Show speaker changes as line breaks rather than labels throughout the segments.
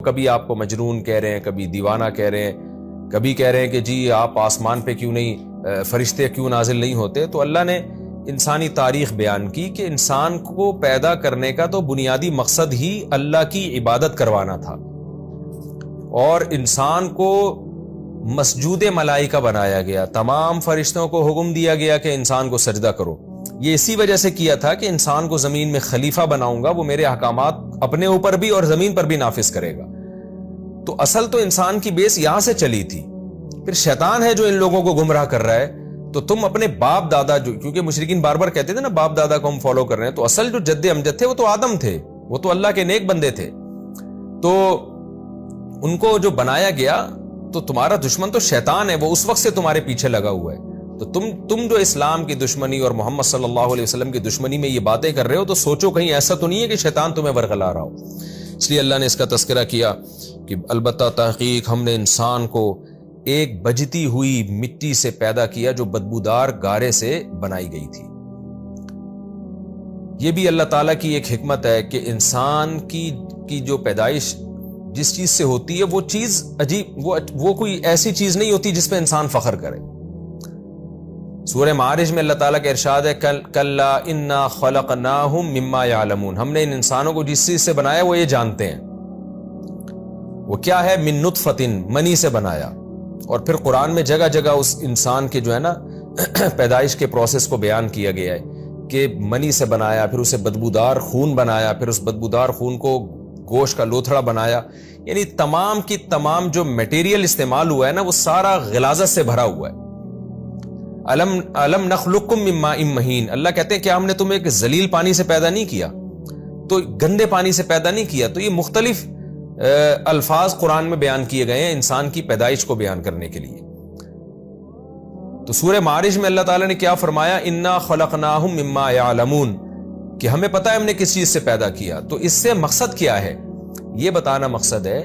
کبھی آپ کو مجنون کہہ رہے ہیں، کبھی دیوانہ کہہ رہے ہیں، کبھی کہہ رہے ہیں کہ جی آپ آسمان پہ کیوں نہیں، فرشتے کیوں نازل نہیں ہوتے. تو اللہ نے انسانی تاریخ بیان کی کہ انسان کو پیدا کرنے کا تو بنیادی مقصد ہی اللہ کی عبادت کروانا تھا، اور انسان کو مسجود ملائکہ بنایا گیا. تمام فرشتوں کو حکم دیا گیا کہ انسان کو سجدہ کرو. یہ اسی وجہ سے کیا تھا کہ انسان کو زمین میں خلیفہ بناؤں گا، وہ میرے احکامات اپنے اوپر بھی اور زمین پر بھی نافذ کرے گا. تو اصل تو انسان کی بیس یہاں سے چلی تھی. پھر شیطان ہے جو ان لوگوں کو گمراہ کر رہا ہے. تو تم اپنے باپ دادا، جو کیونکہ مشرکین بار بار کہتے تھے نا باپ دادا کو ہم فالو کر رہے ہیں، تو اصل جو جد امجد تھے وہ تو آدم تھے، وہ تو اللہ کے نیک بندے تھے. تو ان کو جو بنایا گیا، تو تمہارا دشمن تو شیطان ہے، وہ اس وقت سے تمہارے پیچھے لگا ہوا ہے. تو تم جو اسلام کی دشمنی اور محمد صلی اللہ علیہ وسلم کی دشمنی میں یہ باتیں کر رہے ہو، تو سوچو کہیں ایسا تو نہیں ہے کہ شیطان تمہیں ورغلا رہا ہو. اس لیے اللہ نے اس کا تذکرہ کیا کہ البتہ تحقیق ہم نے انسان کو ایک بجتی ہوئی مٹی سے پیدا کیا جو بدبودار گارے سے بنائی گئی تھی. یہ بھی اللہ تعالیٰ کی ایک حکمت ہے کہ انسان کی جو پیدائش جس چیز سے ہوتی ہے، وہ چیز عجیب، وہ کوئی ایسی چیز نہیں ہوتی جس پہ انسان فخر کرے. سورہ معارج میں اللہ تعالیٰ کا ارشاد ہے کلا انا خلقناہم مما یعلمون، ہم نے ان انسانوں کو جس چیز سے بنایا وہ یہ جانتے ہیں. وہ کیا ہے؟ من نطفۃ، منی سے بنایا. اور پھر قرآن میں جگہ جگہ اس انسان کے جو ہے نا پیدائش کے پروسیس کو بیان کیا گیا ہے کہ منی سے بنایا، پھر اسے بدبودار خون بنایا، پھر اس بدبودار خون کو گوشت کا لوتھڑا بنایا. یعنی تمام کی تمام جو میٹیریل استعمال ہوا ہے نا، وہ سارا غلاظت سے بھرا ہوا ہے. الم نخلقکم من ماء مہین، اللہ کہتے ہیں کیا ہم نے تمہیں ایک ذلیل پانی سے پیدا نہیں کیا، تو گندے پانی سے پیدا نہیں کیا. تو یہ مختلف الفاظ قرآن میں بیان کیے گئے ہیں انسان کی پیدائش کو بیان کرنے کے لیے. تو سورہ معارج میں اللہ تعالیٰ نے کیا فرمایا؟ انا خلقناہم مما یعلمون، کہ ہمیں پتہ ہے ہم نے کس چیز سے پیدا کیا. تو اس سے مقصد کیا ہے؟ یہ بتانا مقصد ہے.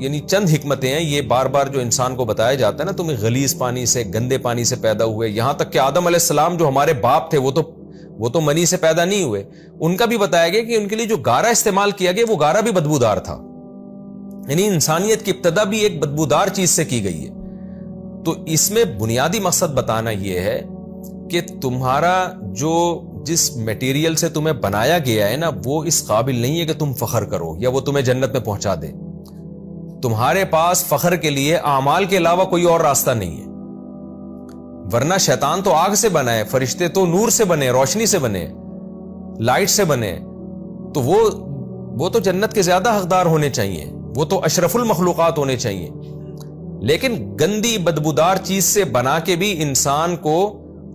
یعنی چند حکمتیں ہیں. یہ بار بار جو انسان کو بتایا جاتا ہے نا، تمہیں غلیظ پانی سے، گندے پانی سے پیدا ہوئے. یہاں تک کہ آدم علیہ السلام جو ہمارے باپ تھے، وہ تو منی سے پیدا نہیں ہوئے. ان کا بھی بتایا گیا کہ ان کے لیے جو گارا استعمال کیا گیا وہ گارا بھی بدبودار تھا. یعنی انسانیت کی ابتدا بھی ایک بدبودار چیز سے کی گئی ہے. تو اس میں بنیادی مقصد بتانا یہ ہے کہ تمہارا جس میٹیریل سے تمہیں بنایا گیا ہے نا، وہ اس قابل نہیں ہے کہ تم فخر کرو یا وہ تمہیں جنت میں پہنچا دے. تمہارے پاس فخر کے لیے اعمال کے علاوہ کوئی اور راستہ نہیں ہے. ورنہ شیطان تو آگ سے بنا ہے، فرشتے تو نور سے بنے، روشنی سے بنے، لائٹ سے بنے. تو وہ تو جنت کے زیادہ حقدار ہونے چاہیے، وہ تو اشرف المخلوقات ہونے چاہیے. لیکن گندی بدبودار چیز سے بنا کے بھی انسان کو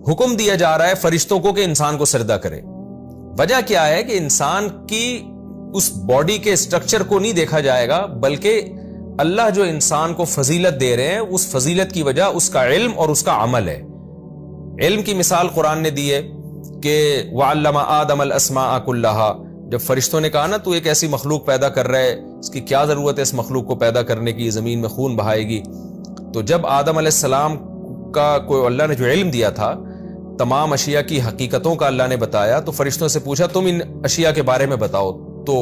حکم دیا جا رہا ہے فرشتوں کو کہ انسان کو سجدہ کرے. وجہ کیا ہے کہ انسان کی اس باڈی کے اسٹرکچر کو نہیں دیکھا جائے گا، بلکہ اللہ جو انسان کو فضیلت دے رہے ہیں، اس فضیلت کی وجہ اس کا علم اور اس کا عمل ہے. علم کی مثال قرآن نے دی ہے کہ وَعَلَّمَ آدَمَ الْأَسْمَاءَ كُلَّهَا، جب فرشتوں نے کہا نا تو ایک ایسی مخلوق پیدا کر رہا ہے، اس کی کیا ضرورت ہے اس مخلوق کو پیدا کرنے کی، زمین میں خون بہائے گی. تو جب آدم علیہ السلام کا کوئی اللہ نے جو علم دیا تھا، تمام اشیاء کی حقیقتوں کا اللہ نے بتایا، تو فرشتوں سے پوچھا تم ان اشیاء کے بارے میں بتاؤ. تو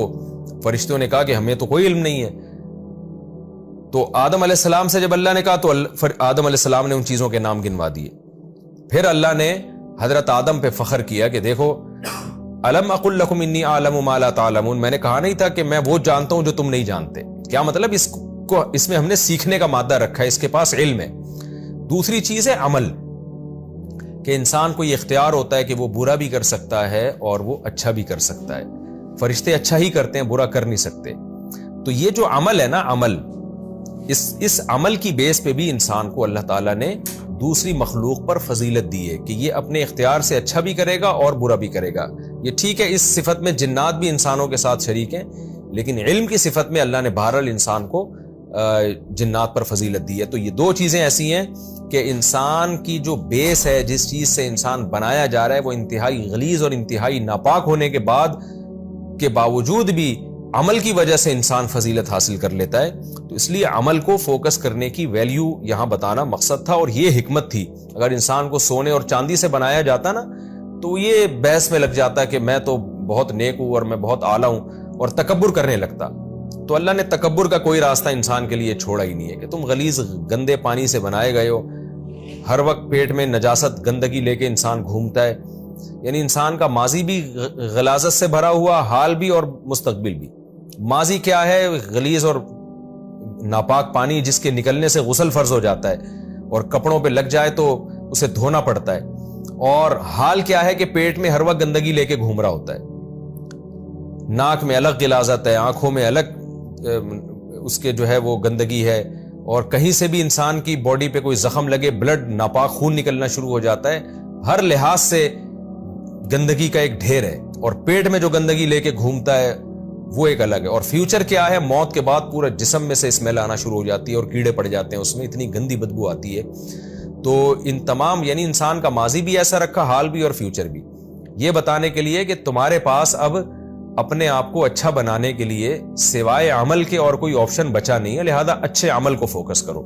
فرشتوں نے کہا کہ ہمیں تو کوئی علم نہیں ہے. تو آدم علیہ السلام سے جب اللہ نے کہا تو آدم علیہ السلام نے ان چیزوں کے نام گنوا دیے. پھر اللہ نے حضرت آدم پہ فخر کیا کہ دیکھو الم اقل لکم انی اعلم ما لا تعلمون، میں نے کہا نہیں تھا کہ میں وہ جانتا ہوں جو تم نہیں جانتے. کیا مطلب؟ اس میں ہم نے سیکھنے کا مادہ رکھا ہے، اس کے پاس علم ہے. دوسری چیز ہے عمل، کہ انسان کو یہ اختیار ہوتا ہے کہ وہ برا بھی کر سکتا ہے اور وہ اچھا بھی کر سکتا ہے. فرشتے اچھا ہی کرتے ہیں، برا کر نہیں سکتے. تو یہ جو عمل ہے نا، عمل، اس عمل کی بیس پہ بھی انسان کو اللہ تعالیٰ نے دوسری مخلوق پر فضیلت دی ہے کہ یہ اپنے اختیار سے اچھا بھی کرے گا اور برا بھی کرے گا. یہ ٹھیک ہے، اس صفت میں جنات بھی انسانوں کے ساتھ شریک ہیں، لیکن علم کی صفت میں اللہ نے بہرحال انسان کو جنات پر فضیلت دی ہے. تو یہ دو چیزیں ایسی ہیں کہ انسان کی جو بیس ہے، جس چیز سے انسان بنایا جا رہا ہے، وہ انتہائی غلیظ اور انتہائی ناپاک ہونے کے باوجود بھی عمل کی وجہ سے انسان فضیلت حاصل کر لیتا ہے. تو اس لیے عمل کو فوکس کرنے کی ویلیو یہاں بتانا مقصد تھا، اور یہ حکمت تھی. اگر انسان کو سونے اور چاندی سے بنایا جاتا نا، تو یہ بحث میں لگ جاتا کہ میں تو بہت نیک ہوں اور میں بہت اعلیٰ ہوں، اور تکبر کرنے لگتا. تو اللہ نے تکبر کا کوئی راستہ انسان کے لیے چھوڑا ہی نہیں ہے کہ تم غلیظ گندے پانی سے بنائے گئے ہو. ہر وقت پیٹ میں نجاست گندگی لے کے انسان گھومتا ہے. یعنی انسان کا ماضی بھی غلاظت سے بھرا ہوا، حال بھی اور مستقبل بھی. ماضی کیا ہے؟ غلیظ اور ناپاک پانی جس کے نکلنے سے غسل فرض ہو جاتا ہے اور کپڑوں پہ لگ جائے تو اسے دھونا پڑتا ہے. اور حال کیا ہے کہ پیٹ میں ہر وقت گندگی لے کے گھوم رہا ہوتا ہے. ناک میں الگ غلاظت ہے، آنکھوں میں الگ اس کے جو ہے وہ گندگی ہے، اور کہیں سے بھی انسان کی باڈی پہ کوئی زخم لگے بلڈ ناپاک خون نکلنا شروع ہو جاتا ہے. ہر لحاظ سے گندگی کا ایک ڈھیر ہے، اور پیٹ میں جو گندگی لے کے گھومتا ہے وہ ایک الگ ہے. اور فیوچر کیا ہے؟ موت کے بعد پورا جسم میں سے اسمیل آنا شروع ہو جاتی ہے اور کیڑے پڑ جاتے ہیں اس میں، اتنی گندی بدبو آتی ہے. تو ان تمام یعنی انسان کا ماضی بھی ایسا رکھا، حال بھی اور فیوچر بھی، یہ بتانے کے لیے کہ تمہارے پاس اب اپنے آپ کو اچھا بنانے کے لیے سوائے عمل کے اور کوئی آپشن بچا نہیں ہے، لہذا اچھے عمل کو فوکس کرو.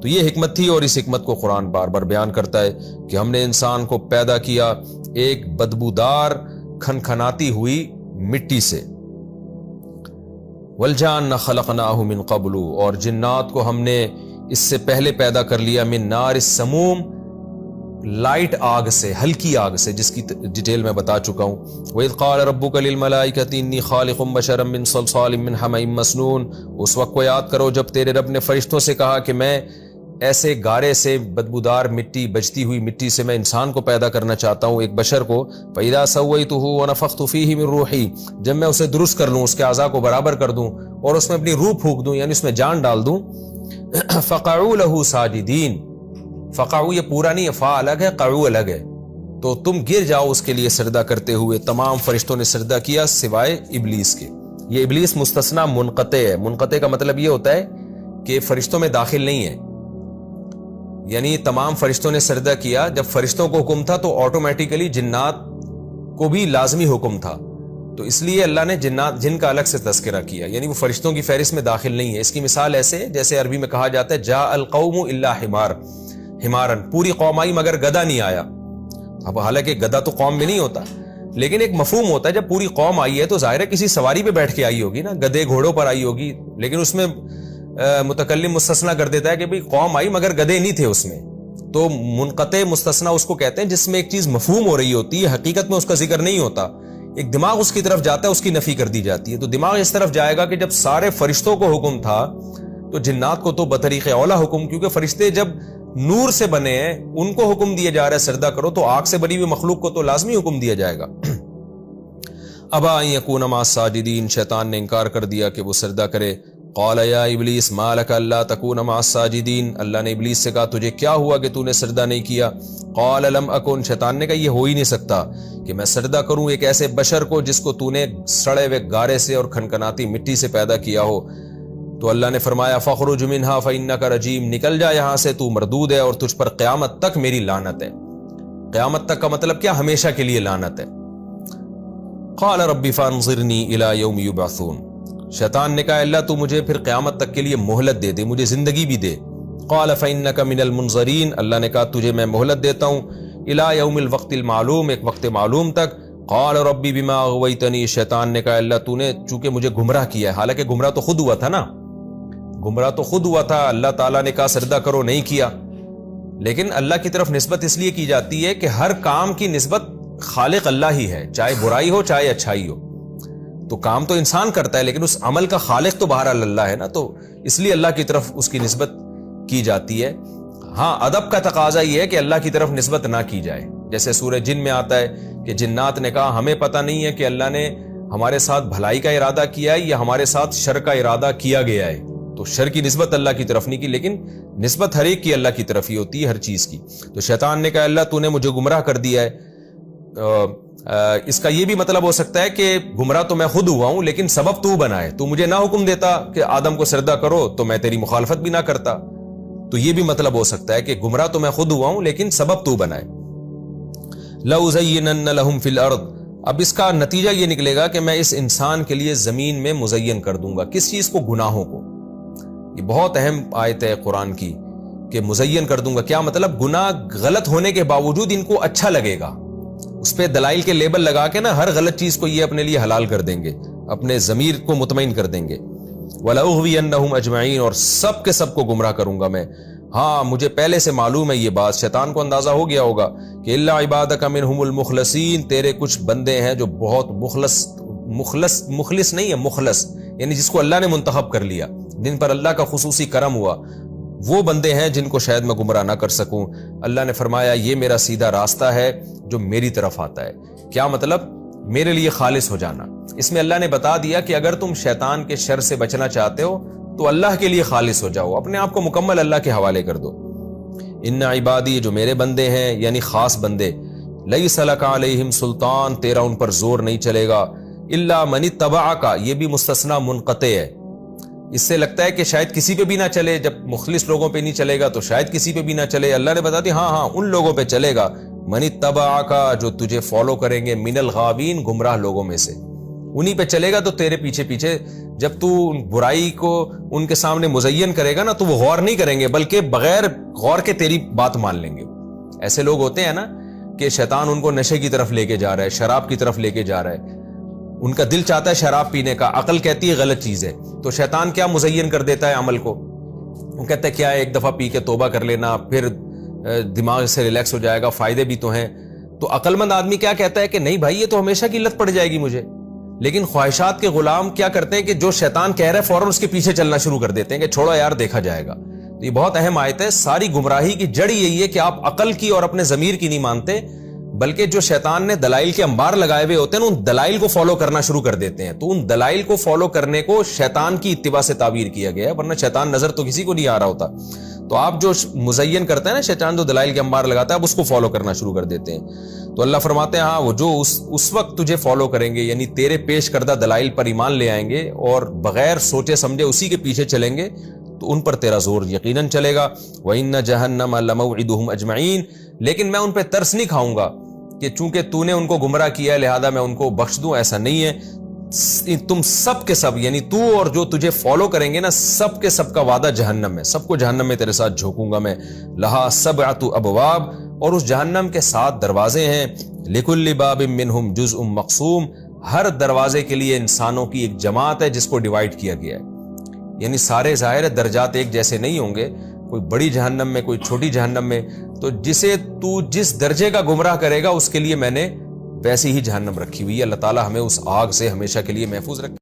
تو یہ حکمت تھی، اور اس حکمت کو قرآن بار بار بیان کرتا ہے کہ ہم نے انسان کو پیدا کیا ایک بدبودار کھنکھناتی ہوئی مٹی سے. والجان خلقناہ من قبل، اور جنات کو ہم نے اس سے پہلے پیدا کر لیا من نار السموم، لائٹ آگ سے، ہلکی آگ سے، جس کی ڈیٹیل میں بتا چکا ہوں. وَإِذْ قَالَ رَبُّكَ لِلْمَلَائِكَةِ إِنِّي خَالِقٌ بَشَرًا مِّن صَلْصَالٍ مِّنْ حَمَإٍ مَّسْنُونٍ. اس وقت کو یاد کرو جب تیرے رب نے فرشتوں سے کہا کہ میں ایسے گارے سے، بدبودار مٹی، بجتی ہوئی مٹی سے میں انسان کو پیدا کرنا چاہتا ہوں، ایک بشر کو. فَإِذَا سَوَّيْتُهُ وَنَفَخْتُ فِيهِ مِن رُوحِي، جب میں اسے درست کر لوں، اس کے اعضاء کو برابر کر دوں اور اس میں اپنی روح پھونک دوں، یعنی اس میں جان ڈال دوں. فَقَعُوا لَهُ سَاجِدِينَ، فقعو یہ پورا نہیں ہے، فا الگ ہے، قعو الگ ہے. تو تم گر جاؤ اس کے لیے سجدہ کرتے ہوئے. تمام فرشتوں نے سجدہ کیا سوائے ابلیس کے. یہ ابلیس مستثنا منقطع ہے. منقطع کا مطلب یہ ہوتا ہے کہ فرشتوں میں داخل نہیں ہے، یعنی تمام فرشتوں نے سجدہ کیا. جب فرشتوں کو حکم تھا تو آٹومیٹیکلی جنات کو بھی لازمی حکم تھا، تو اس لیے اللہ نے جن کا الگ سے تذکرہ کیا، یعنی وہ فرشتوں کی فہرست میں داخل نہیں ہے. اس کی مثال ایسے جیسے عربی میں کہا جاتا ہے جاء القوم الا حمارن، پوری قوم آئی مگر گدھا نہیں آیا. اب حالانکہ گدھا تو قوم میں نہیں ہوتا، لیکن ایک مفہوم ہوتا ہے جب پوری قوم آئی ہے تو ظاہر ہے کسی سواری پہ بیٹھ کے آئی ہوگی نا، گدھے گھوڑوں پر آئی ہوگی، لیکن اس میں متکلم مستثنا کر دیتا ہے کہ بھئی قوم آئی مگر گدھے نہیں تھے اس میں. تو منقطع مستثنا اس کو کہتے ہیں جس میں ایک چیز مفہوم ہو رہی ہوتی ہے، حقیقت میں اس کا ذکر نہیں ہوتا، ایک دماغ اس کی طرف جاتا ہے، اس کی نفی کر دی جاتی ہے. تو دماغ اس طرف جائے گا کہ جب سارے فرشتوں کو حکم تھا تو جنات کو تو بطریق اولا حکم، کیونکہ فرشتے جب نور سے بنے ہیں ان کو حکم دیا جا رہا ہے سجدہ کرو، تو آگ سے بنی ہوئی مخلوق کو تو لازمی حکم دیا جائے گا. ابا ان یکون مع الساجدین، شیطان نے انکار کر دیا کہ وہ سجدہ کرے. قال یا ابلیس ما لک الا تکون مع الساجدین، اللہ نے ابلیس سے کہا تجھے کیا ہوا کہ تو نے سجدہ نہیں کیا. قال لم اکن، شیطان نے کہا یہ ہو ہی نہیں سکتا کہ میں سجدہ کروں ایک ایسے بشر کو جس کو تو نے سڑے ہوئے گارے سے اور کھنکھناتی مٹی سے پیدا کیا ہو. تو اللہ نے فرمایا فخرج منها فانک رجیم، نکل جا یہاں سے، تو مردود ہے اور تجھ پر قیامت تک میری لعنت ہے. قیامت تک کا مطلب کیا؟ ہمیشہ کے لیے لعنت ہے. قال رب فانظرنی الی یوم یبعثون، شیطان نے کہا اللہ تو مجھے پھر قیامت تک کے لیے مہلت دے دے، مجھے زندگی بھی دے. قال فانک من المنظرین، اللہ نے کہا تجھے میں مہلت دیتا ہوں الی یوم الوقت المعلوم، ایک وقت معلوم تک. قال ربی بما اغویتنی، شیطان نے کہا اللہ تو نے چونکہ مجھے گمراہ کیا ہے، حالانکہ گمراہ تو خود ہوا تھا نا، گمراہ تو خود ہوا تھا، اللہ تعالیٰ نے کہا سجدہ کرو نہیں کیا. لیکن اللہ کی طرف نسبت اس لیے کی جاتی ہے کہ ہر کام کی نسبت خالق اللہ ہی ہے، چاہے برائی ہو چاہے اچھائی ہو. تو کام تو انسان کرتا ہے لیکن اس عمل کا خالق تو بہرحال اللہ ہے نا، تو اس لیے اللہ کی طرف اس کی نسبت کی جاتی ہے. ہاں ادب کا تقاضا یہ ہے کہ اللہ کی طرف نسبت نہ کی جائے، جیسے سورہ جن میں آتا ہے کہ جنات نے کہا ہمیں پتہ نہیں ہے کہ اللہ نے ہمارے ساتھ بھلائی کا ارادہ کیا ہے یا ہمارے ساتھ شر کا ارادہ کیا گیا ہے. تو شر کی نسبت اللہ کی طرف نہیں کی، لیکن نسبت ہر ایک کی اللہ کی طرف ہی ہوتی ہے ہر چیز کی. تو شیطان نے کہا اللہ تو نے مجھے گمراہ کر دیا ہے. اس کا یہ بھی مطلب ہو سکتا ہے کہ گمراہ تو میں خود ہوا ہوں لیکن سبب تو بنا ہے، تو مجھے نہ حکم دیتا کہ آدم کو سجدہ کرو تو میں تیری مخالفت بھی نہ کرتا. تو یہ بھی مطلب ہو سکتا ہے کہ گمراہ تو میں خود ہوا ہوں لیکن سبب تو بنا ہے. لَأُزَيِّنَنَّ لَهُمْ فِي الْأَرْضِ، اب اس کا نتیجہ یہ نکلے گا کہ میں اس انسان کے لیے زمین میں مزین کر دوں گا. کس چیز کو؟ گناہوں کو. یہ بہت اہم آیت ہے قرآن کی کہ مزین کر دوں گا. کیا مطلب؟ گناہ غلط ہونے کے باوجود ان کو اچھا لگے گا، اس پہ دلائل کے لیبل لگا کے نا ہر غلط چیز کو یہ اپنے لیے حلال کر دیں گے، اپنے ضمیر کو مطمئن کر دیں گے. وَلَأُغْوِيَنَّهُمْ أَجْمَعِينَ، اور سب کے سب کو گمراہ کروں گا میں. ہاں مجھے پہلے سے معلوم ہے یہ بات، شیطان کو اندازہ ہو گیا ہوگا کہ الا عبادک منہم المخلصین، تیرے کچھ بندے ہیں جو بہت مخلص نہیں ہے، مخلص یعنی جس کو اللہ نے منتخب کر لیا، جن پر اللہ کا خصوصی کرم ہوا، وہ بندے ہیں جن کو شاید میں گمراہ نہ کر سکوں. اللہ نے فرمایا یہ میرا سیدھا راستہ ہے جو میری طرف آتا ہے. کیا مطلب؟ میرے لیے خالص ہو جانا. اس میں اللہ نے بتا دیا کہ اگر تم شیطان کے شر سے بچنا چاہتے ہو تو اللہ کے لیے خالص ہو جاؤ، اپنے آپ کو مکمل اللہ کے حوالے کر دو. ان عبادی، جو میرے بندے ہیں یعنی خاص بندے، لیس لک علیہم سلطان، تیرا ان پر زور نہیں چلے گا، الا من اتبعک، یہ بھی مستثنی منقطع ہے. اس سے لگتا ہے کہ شاید کسی پہ بھی نہ چلے، جب مخلص لوگوں پہ نہیں چلے گا تو شاید کسی پہ بھی نہ چلے. اللہ نے بتا دیا ہاں ان لوگوں پہ چلے گا. من اتبعک، جو تجھے فالو کریں گے، من الغاوین، گمراہ لوگوں میں سے، انہی پہ چلے گا. تو تیرے پیچھے پیچھے جب تو برائی کو ان کے سامنے مزین کرے گا نا تو وہ غور نہیں کریں گے، بلکہ بغیر غور کے تیری بات مان لیں گے. ایسے لوگ ہوتے ہیں نا کہ شیطان ان کو نشے کی طرف لے کے جا رہا ہے، شراب کی طرف لے کے جا رہا ہے، ان کا دل چاہتا ہے شراب پینے کا، عقل کہتی ہے غلط چیز ہے، تو شیطان کیا مزین کر دیتا ہے عمل کو، وہ کہتا ہے کیا ایک دفعہ پی کے توبہ کر لینا، پھر دماغ سے ریلیکس ہو جائے گا، فائدے بھی تو ہیں. تو عقل مند آدمی کیا کہتا ہے کہ نہیں بھائی یہ تو ہمیشہ کی لت پڑ جائے گی مجھے. لیکن خواہشات کے غلام کیا کرتے ہیں کہ جو شیطان کہہ رہا ہے فوراً اس کے پیچھے چلنا شروع کر دیتے ہیں کہ چھوڑو یار دیکھا جائے گا. تو یہ بہت اہم آیت ہے. ساری گمراہی کی جڑ یہی ہے کہ آپ عقل کی اور اپنے ضمیر کی نہیں مانتے، بلکہ جو شیطان نے دلائل کے انبار لگائے ہوئے ہوتے ہیں ان دلائل کو فالو کرنا شروع کر دیتے ہیں. تو ان دلائل کو فالو کرنے کو شیطان کی اتباع سے تعبیر کیا گیا ہے، ورنہ شیطان نظر تو کسی کو نہیں آ رہا ہوتا. تو آپ جو مزین کرتے ہیں نا، شیطان جو دلائل کے انبار لگاتا ہے آپ اس کو فالو کرنا شروع کر دیتے ہیں. تو اللہ فرماتے ہیں ہاں وہ جو اس وقت تجھے فالو کریں گے، یعنی تیرے پیش کردہ دلائل پر ایمان لے آئیں گے اور بغیر سوچے سمجھے اسی کے پیچھے چلیں گے، تو ان پر تیرا زور یقیناً چلے گا. وَإِنَّ جَهَنَّمَ لَمَوْعِدُهُمْ أَجْمَعِينَ، لیکن میں ان پہ ترس نہیں کھاؤں گا کہ چونکہ تو نے ان کو گمراہ کیا ہے لہذا میں ان کو بخش دوں، ایسا نہیں ہے. تم سب کے سب یعنی تو اور جو تجھے فالو کریں گے نا، سب کے سب کا وعدہ جہنم ہے، سب کو جہنم میں تیرے ساتھ جھونکوں گا میں. لہا سبعۃ ابواب، اور اس جہنم کے 7 دروازے ہیں. لکل باب منہم جزء مقسوم، ہر دروازے کے لیے انسانوں کی ایک جماعت ہے جس کو ڈیوائیڈ کیا گیا ہے. یعنی سارے ظاہر درجات ایک جیسے نہیں ہوں گے، کوئی بڑی جہنم میں کوئی چھوٹی جہنم میں. تو جسے تو جس درجے کا گمراہ کرے گا اس کے لیے میں نے ویسی ہی جہنم رکھی ہوئی ہے. اللہ تعالی ہمیں اس آگ سے ہمیشہ کے لیے محفوظ رکھے.